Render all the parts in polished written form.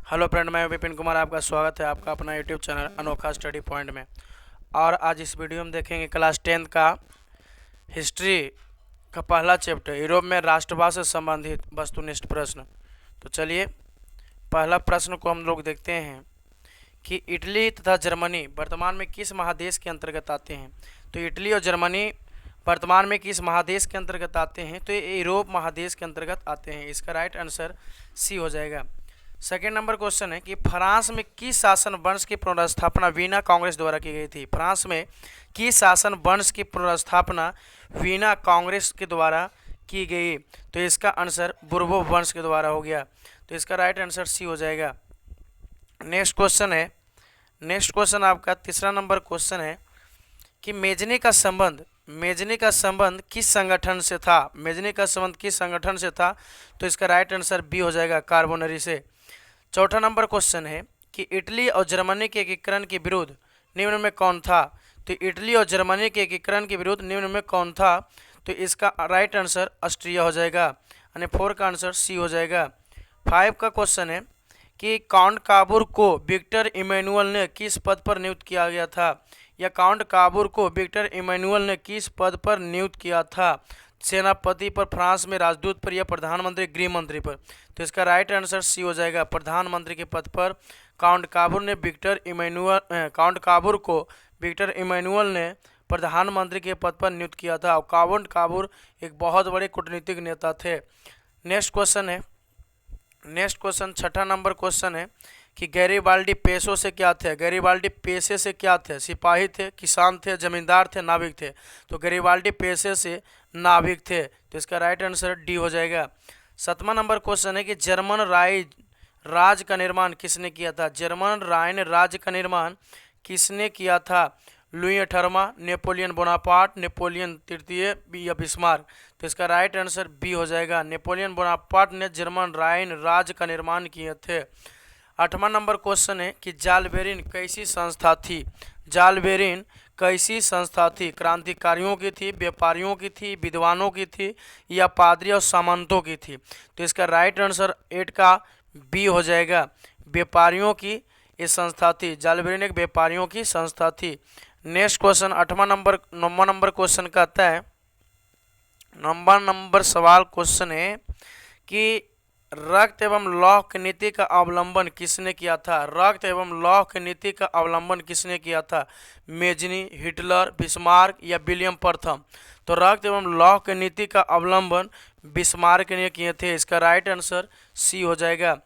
Hello friend, मैं विपिन कुमार। आपका स्वागत है आपका अपना यूट्यूब चैनल अनोखा स्टडी पॉइंट में। और आज इस वीडियो में देखेंगे क्लास 10 का हिस्ट्री का पहला चैप्टर, यूरोप में राष्ट्रवाद से संबंधित वस्तुनिष्ठ प्रश्न। तो चलिए पहला प्रश्न को हम लोग देखते हैं कि इटली तथा जर्मनी वर्तमान में किस महादेश के अंतर्गत आते हैं। तो इटली और जर्मनी वर्तमान में किस महादेश के अंतर्गत आते हैं? तो ये यूरोप महादेश के अंतर्गत आते हैं। इसका राइट आंसर सी हो जाएगा। सेकेंड नंबर क्वेश्चन है कि फ्रांस में किस शासन वंश की पुनर्स्थापना वीना कांग्रेस द्वारा की गई थी। फ्रांस में किस शासन वंश की पुनर्स्थापना वीना कांग्रेस के द्वारा की गई? तो इसका आंसर बुर्बो वंश के द्वारा हो गया। तो इसका राइट आंसर सी हो जाएगा। नेक्स्ट क्वेश्चन आपका तीसरा नंबर क्वेश्चन है कि मेजनी का संबंध किस संगठन से था? मेजनी का संबंध किस संगठन से था? तो इसका राइट आंसर बी हो जाएगा, कार्बोनरी से। चौथा नंबर क्वेश्चन है कि इटली और जर्मनी के एकीकरण के विरुद्ध निम्न में कौन था? तो इटली और जर्मनी के एकीकरण के विरुद्ध निम्न में कौन था? तो इसका राइट आंसर ऑस्ट्रिया हो जाएगा, यानी 4 का आंसर सी हो जाएगा। 5 का क्वेश्चन है कि काउंट काबूर को विक्टर इमैनुअल ने किस पद पर नियुक्त किया गया था? या काउंट काबूर को विक्टर इमैनुअल ने किस पद पर नियुक्त किया था? सेनापति पर, फ्रांस में राजदूत पर, या प्रधानमंत्री, गृह मंत्री पर? तो इसका राइट आंसर सी हो जाएगा, प्रधानमंत्री के पद पर काउंट काबूर को विक्टर इमैनुअल ने प्रधानमंत्री के पद पर नियुक्त किया था। और काउंट काबूर एक बहुत बड़े कूटनीतिक नेता थे। नेक्स्ट क्वेश्चन छठा नंबर क्वेश्चन है कि गैरीबाल्डी पेशों से क्या थे? गैरीबाल्डी पेशे से क्या थे? सिपाही थे, किसान थे, जमींदार थे, नाविक थे? तो गैरीबाल्डी पेशे से नाविक थे। तो इसका राइट आंसर डी हो जाएगा। 7वां नंबर क्वेश्चन है कि जर्मन राज का निर्माण किसने किया था? जर्मन राइन राज्य का निर्माण किसने किया था? लुई 18वां, नेपोलियन बोनापार्ट, नेपोलियन तृतीय या बिस्मार्क? तो इसका राइट आंसर बी हो जाएगा, नेपोलियन बोनापार्ट ने जर्मन राइन राज्य का निर्माण किए थे। 8वां नंबर क्वेश्चन है कि जालबेरिन कैसी संस्था थी? जालबेरिन कैसी संस्था थी? क्रांतिकारियों की थी, व्यापारियों की थी, विद्वानों की थी, या पादरी और सामंतों की थी? तो इसका राइट आंसर 8 का बी हो जाएगा, व्यापारियों की ये संस्था थी। जालबेरिन एक व्यापारियों की संस्था थी। नेक्स्ट क्वेश्चन 9वां नंबर क्वेश्चन कहता है, 9वां नंबर सवाल क्वेश्चन है कि रक्त एवं लौह की नीति का अवलंबन किसने किया था? रक्त एवं लौह की नीति का अवलंबन किसने किया था? मेजनी, हिटलर, बिस्मार्क, या विलियम प्रथम? तो रक्त एवं लौह की नीति का अवलंबन बिस्मार्क ने किए थे। इसका राइट आंसर सी हो जाएगा।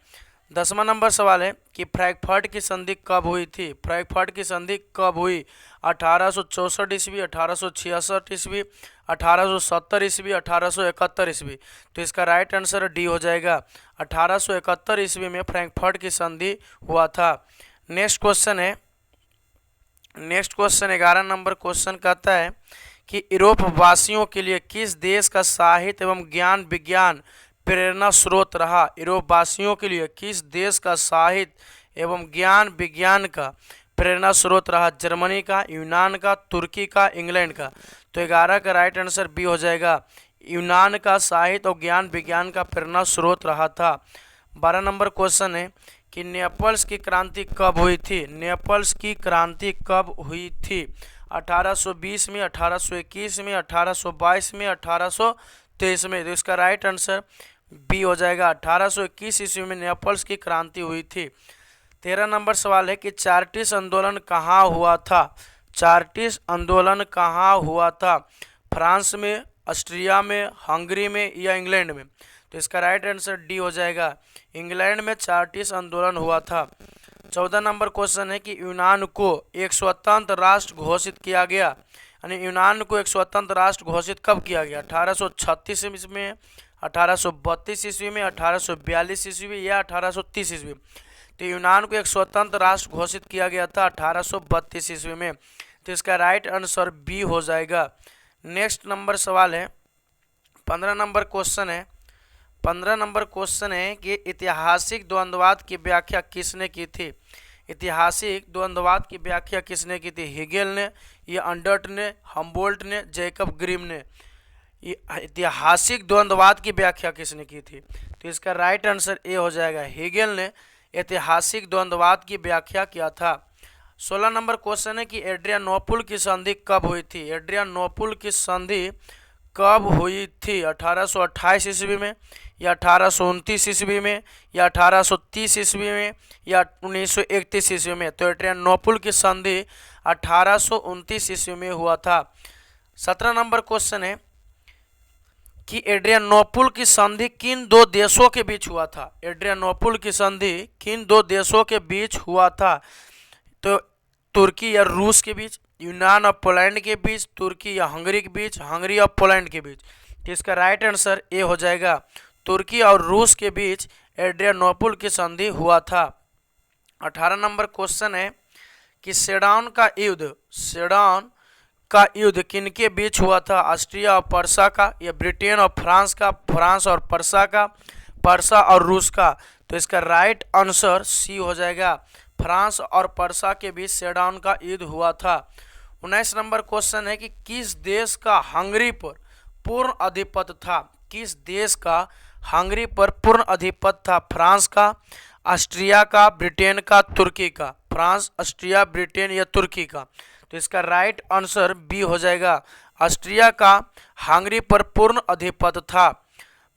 10वां नंबर सवाल है कि फ्रैंकफर्ट की संधि कब हुई थी? फ्रैंकफर्ट की संधि कब हुई? 1864 ईस्वी, 1866 ईस्वी, 1870 ईस्वी, 1871 ईस्वी? तो इसका राइट आंसर डी हो जाएगा, 1871 ईस्वी में फ्रैंकफर्ट की संधि हुआ था। नेक्स्ट क्वेश्चन 11 नंबर क्वेश्चन कहता है कि यूरोप वासियों के लिए किस देश का साहित्य एवं ज्ञान विज्ञान प्रेरणा स्रोत रहा? यूरोप वासियों के लिए किस देश का साहित्य एवं ज्ञान विज्ञान का प्रेरणा स्रोत रहा? जर्मनी का, यूनान का, तुर्की का, इंग्लैंड का? तो 11 का राइट आंसर बी हो जाएगा, यूनान का साहित्य और ज्ञान विज्ञान का प्रेरणा स्रोत रहा था। 12 नंबर क्वेश्चन है कि नेपल्स की क्रांति कब हुई थी? नेपल्स की क्रांति कब हुई थी? 1820 में, 1821 में, 1822 में, 1823 में? तो इसका राइट आंसर बी हो जाएगा, 1821 ईस्वी में नेपल्स की क्रांति हुई थी। 13 नंबर सवाल है कि चार्टिस्ट आंदोलन कहाँ हुआ था? चार्टिस्ट आंदोलन कहाँ हुआ था? फ्रांस में, ऑस्ट्रिया में, हंगरी में, या इंग्लैंड में? तो इसका राइट आंसर डी हो जाएगा, इंग्लैंड में चार्टिस्ट आंदोलन हुआ था। 14 नंबर क्वेश्चन है कि यूनान को एक स्वतंत्र राष्ट्र घोषित किया गया, यानी यूनान को एक स्वतंत्र राष्ट्र घोषित कब किया गया? 1836 ईस्वी में, 1832 ईस्वी में, 1842 ईस्वी, या 1830 ईस्वी? तो यूनान को एक स्वतंत्र राष्ट्र घोषित किया गया था 1832 ईस्वी में। तो इसका राइट आंसर बी हो जाएगा। नेक्स्ट नंबर सवाल है 15 नंबर क्वेश्चन है कि ऐतिहासिक द्वंद्ववाद की व्याख्या किसने की थी? ऐतिहासिक द्वंद्ववाद की व्याख्या किसने की थी? हेगेल ने, या अंडर्ट ने, हम्बोल्ट ने, जैकब ग्रिम ने? ये ऐतिहासिक द्वंद्ववाद की व्याख्या किसने की थी? तो इसका राइट आंसर ए हो जाएगा, हेगेल ने ऐतिहासिक द्वंद्ववाद की व्याख्या किया था। 16 नंबर क्वेश्चन है कि एड्रियानोपुल की संधि कब हुई थी। एड्रियानोपुल की संधि कब हुई थी? 1828 ईस्वी में, या 1829 ईस्वी में, या 1830 ईस्वी में, या 1931 ईस्वी में? तो एड्रियानोपुल की संधि 1829 ईस्वी में हुआ था। 17 नंबर क्वेश्चन है कि एड्रियानोपुल की संधि किन दो देशों के बीच हुआ था। एड्रियानोपुल की संधि किन दो देशों के बीच हुआ था? तो तुर्की या रूस के बीच, यूनान और पोलैंड के बीच, तुर्की या हंगरी के बीच, हंगरी और पोलैंड के बीच। तो इसका राइट आंसर ए हो जाएगा, तुर्की और रूस के बीच एड्रियानोपुल की संधि हुआ था। 18 नंबर क्वेश्चन है कि सेडान का युद्ध किनके बीच हुआ था? ऑस्ट्रिया और पर्सा का, या ब्रिटेन और फ्रांस का, फ्रांस और पर्सा का, पर्सा और रूस का? तो इसका राइट आंसर सी हो जाएगा, फ्रांस और पर्सा के बीच सेडान का युद्ध हुआ था। 19 नंबर क्वेश्चन है कि किस देश का हंगरी पर पूर्ण अधिपत्य था? किस देश का हंगरी पर पूर्ण अधिपत्य था? फ्रांस का, ऑस्ट्रिया का, ब्रिटेन का, तुर्की का? फ्रांस, ऑस्ट्रिया, ब्रिटेन या तुर्की का? तो इसका राइट आंसर बी हो जाएगा, ऑस्ट्रिया का हंगरी पर पूर्ण अधिपत्य था।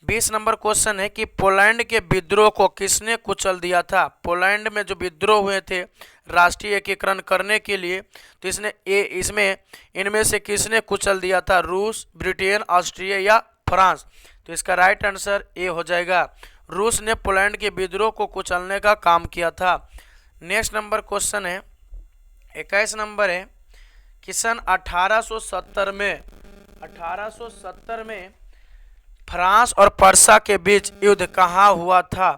20 नंबर क्वेश्चन है कि पोलैंड के विद्रोह को किसने कुचल दिया था? पोलैंड में जो विद्रोह हुए थे राष्ट्रीय एकीकरण करने के लिए, तो इसमें इनमें से किसने कुचल दिया था? रूस, ब्रिटेन, ऑस्ट्रिया या फ्रांस? तो इसका राइट आंसर ए हो जाएगा, रूस ने पोलैंड के विद्रोह को कुचलने का काम किया था। नेक्स्ट नंबर क्वेश्चन है 21 नंबर है कि सन 1870 में फ्रांस और पर्सा के बीच युद्ध कहाँ हुआ था?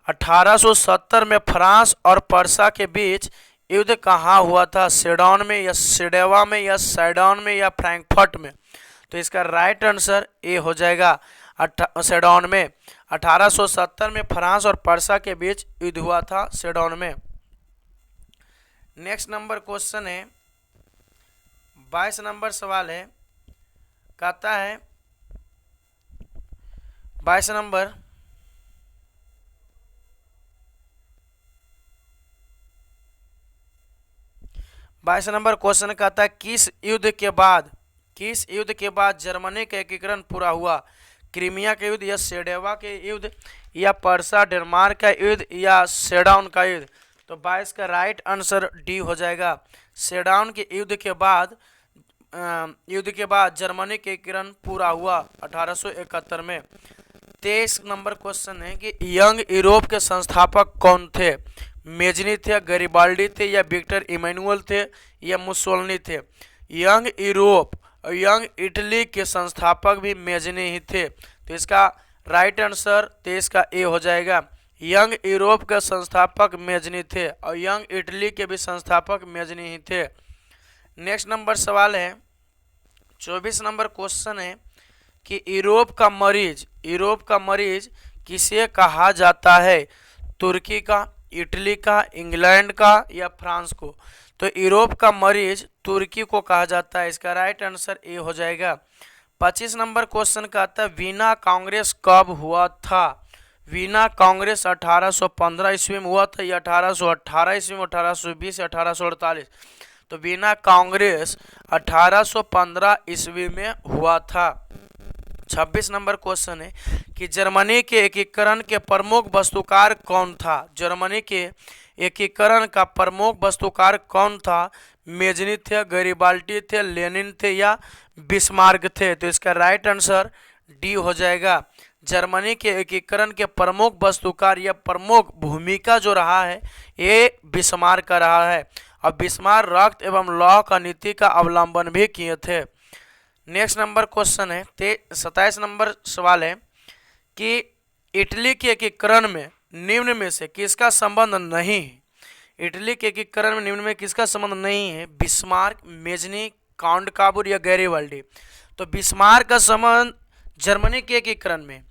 1870 में फ्रांस और पर्सा के बीच युद्ध कहाँ हुआ था? सेडौन में, या सिडेवा में, या सैडौन में, या फ्रैंकफर्ट में? तो इसका राइट आंसर ए हो जाएगा, सेडौन में। 1870 में फ्रांस और पर्सा के बीच युद्ध हुआ था सेडौन में। नेक्स्ट नंबर क्वेश्चन है 22 नंबर सवाल है, कहता है 22 नंबर क्वेश्चन कहता है किस युद्ध के बाद जर्मनी का एकीकरण पूरा हुआ? क्रीमिया का युद्ध, या सेडेवा के युद्ध, या पर्सा डेनमार्क का युद्ध, या सेडाउन का युद्ध? तो 22 का राइट आंसर डी हो जाएगा, सेडाउन के युद्ध के बाद जर्मनी के एकीकरण पूरा हुआ 1871 में। 23 नंबर क्वेश्चन है कि यंग यूरोप के संस्थापक कौन थे? मेजनी थे, गैरिबाल्डी थे, या विक्टर इमैनुअल थे, या मुसोलिनी थे? यंग यूरोप और यंग इटली के संस्थापक भी मेजनी ही थे। तो इसका राइट आंसर 23 का ए हो जाएगा, यंग यूरोप के संस्थापक मेजनी थे और यंग इटली के भी संस्थापक मेजनी ही थे। नेक्स्ट नंबर सवाल है 24 नंबर क्वेश्चन है कि यूरोप का मरीज किसे कहा जाता है? तुर्की का, इटली का, इंग्लैंड का, या फ्रांस को? तो यूरोप का मरीज तुर्की को कहा जाता है। इसका राइट आंसर ए हो जाएगा। 25 नंबर क्वेश्चन कहता है वीना कांग्रेस कब हुआ था? वीना कांग्रेस 1815 ईस्वी में हुआ था, या 1818 ईस्वी में, 1820 या 1848? तो वीना कांग्रेस 1815 ईस्वी में हुआ था। 26 नंबर क्वेश्चन है कि जर्मनी के एकीकरण के प्रमुख वास्तुकार कौन था? जर्मनी के एकीकरण का प्रमुख वास्तुकार कौन था? मेजनी थे, गैरिबाल्डी थे, लेनिन थे, या बिस्मार्क थे? तो इसका राइट आंसर डी हो जाएगा। जर्मनी के एकीकरण के प्रमुख वास्तुकार या प्रमुख भूमिका जो रहा है ये बिस्मार्क का रहा है, और बिस्मार्क रक्त एवं लौह का नीति का अवलंबन भी किए थे। नेक्स्ट नंबर क्वेश्चन है 27 नंबर सवाल है कि इटली के एकीकरण में निम्न में से किसका संबंध नहीं है? इटली के एकीकरण में निम्न में किसका संबंध नहीं है? बिस्मार्क, मेजनी, काउंट काबूर या गैरिबाल्डी? तो बिस्मार्क का संबंध जर्मनी के एकीकरण में,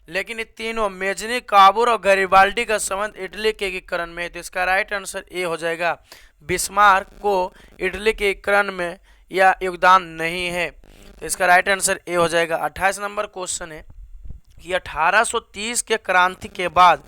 लेकिन ये तीनों मेजनी, काबूर और गैरिबाल्डी का संबंध इटली के एकीकरण में है। तो इसका राइट आंसर ए हो जाएगा, बिस्मार्क को इटली के एकीकरण में या योगदान नहीं है। तो इसका राइट आंसर ए हो जाएगा। 28 नंबर क्वेश्चन है कि 1830 के क्रांति के बाद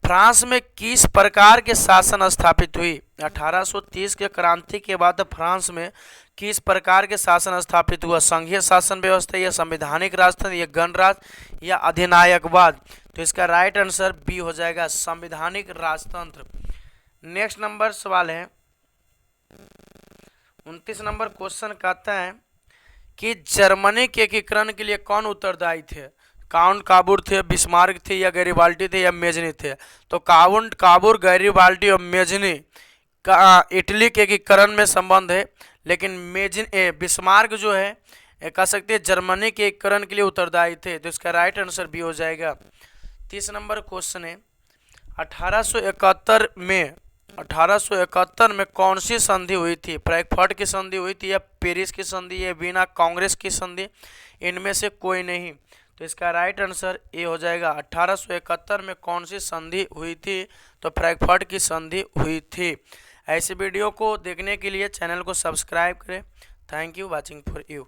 फ्रांस में किस प्रकार के शासन स्थापित हुई? 1830 के क्रांति के बाद फ्रांस में किस प्रकार के शासन स्थापित हुआ? संघीय शासन व्यवस्था, या संवैधानिक राजतंत्र, या गणराज्य, या अधिनायकवाद? तो इसका राइट आंसर बी हो जाएगा, संवैधानिक राजतंत्र। नेक्स्ट नंबर सवाल है 29 नंबर क्वेश्चन कहता है कि जर्मनी के एकीकरण के लिए कौन उत्तरदायी थे? काउंट काबूर थे, बिस्मार्क थे, या गैरिबाल्डी थे, या मेजनी थे? तो काउंट काबूर, गैरिबाल्डी और मेजनी का इटली के एकीकरण में संबंध है, लेकिन बिस्मार्क जो है कह सकते हैं जर्मनी के एकीकरण के लिए उत्तरदायी थे। तो इसका राइट आंसर बी हो जाएगा। 30 नंबर क्वेश्चन है 1871 में कौन सी संधि हुई थी? फ्रैंकफर्ट की संधि हुई थी, या पेरिस की संधि, या वीना कांग्रेस की संधि? इनमें से कोई नहीं। तो इसका राइट आंसर ए हो जाएगा। 1871 में कौन सी संधि हुई थी? तो फ्रैंकफर्ट की संधि हुई थी। ऐसे वीडियो को देखने के लिए चैनल को सब्सक्राइब करें। Thank you watching for you.